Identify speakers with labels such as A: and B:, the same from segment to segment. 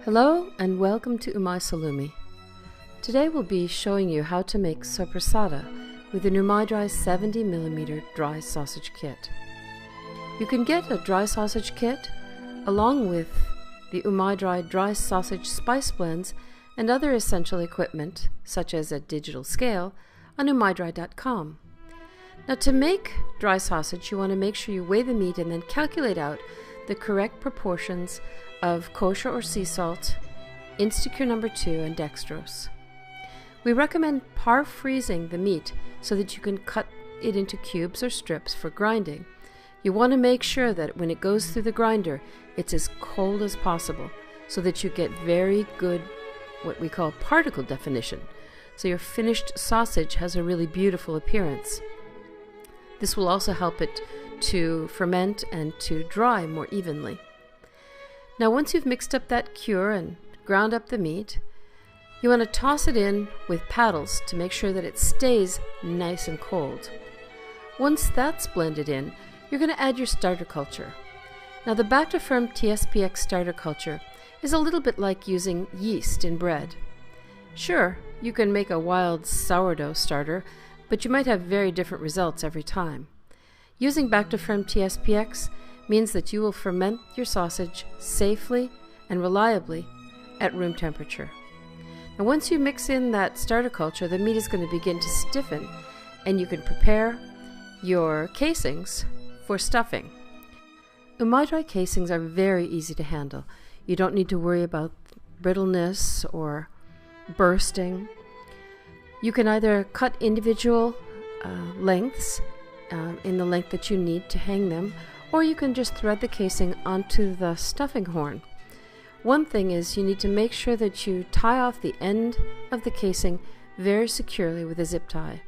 A: Hello and welcome to UMAi Salumi. Today we'll be showing you how to make Soppressata with an UMAi Dry 70mm dry sausage kit. You can get a dry sausage kit along with the UMAi Dry dry sausage spice blends and other essential equipment such as a digital scale on umaidry.com. Now, to make dry sausage, you want to make sure you weigh the meat and then calculate out the correct proportions of kosher or sea salt, Instacure number 2, and dextrose. We recommend par freezing the meat so that you can cut it into cubes or strips for grinding. You want to make sure that when it goes through the grinder, it's as cold as possible so that you get very good, what we call particle definition. So your finished sausage has a really beautiful appearance. This will also help it to ferment and to dry more evenly. Now, once you've mixed up that cure and ground up the meat, you want to toss it in with paddles to make sure that it stays nice and cold. Once that's blended in, you're going to add your starter culture. Now, the back-to-firm TSPX starter culture is a little bit like using yeast in bread. Sure, you can make a wild sourdough starter, but you might have very different results every time. Using back-to-firm TSPX means that you will ferment your sausage safely and reliably at room temperature. Now, once you mix in that starter culture, the meat is going to begin to stiffen, and you can prepare your casings for stuffing. UMAi Dry casings are very easy to handle. You don't need to worry about brittleness or bursting. You can either cut individual lengths in the length that you need to hang them, or you can just thread the casing onto the stuffing horn. One thing is you need to make sure that you tie off the end of the casing very securely with a zip tie.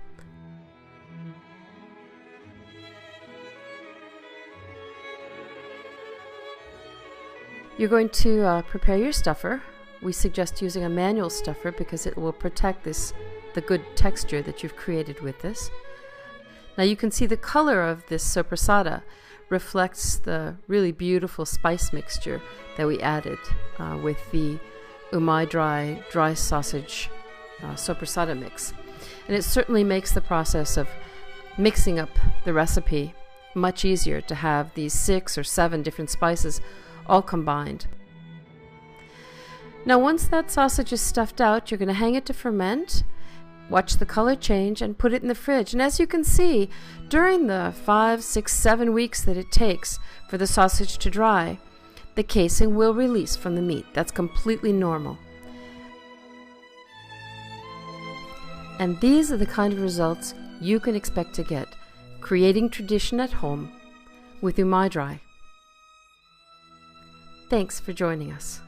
A: You're going to prepare your stuffer. We suggest using a manual stuffer because it will protect the good texture that you've created with this. Now you can see the color of this Soppressata reflects the really beautiful spice mixture that we added with the UMAi Dry dry sausage Soppressata mix. And it certainly makes the process of mixing up the recipe much easier to have these 6 or 7 different spices all combined. Now, once that sausage is stuffed out, you're going to hang it to ferment, watch the color change, and put it in the fridge. And as you can see, during the 5, 6, 7 weeks that it takes for the sausage to dry, the casing will release from the meat. That's completely normal. And these are the kind of results you can expect to get, creating tradition at home with UMAi Dry. Thanks for joining us.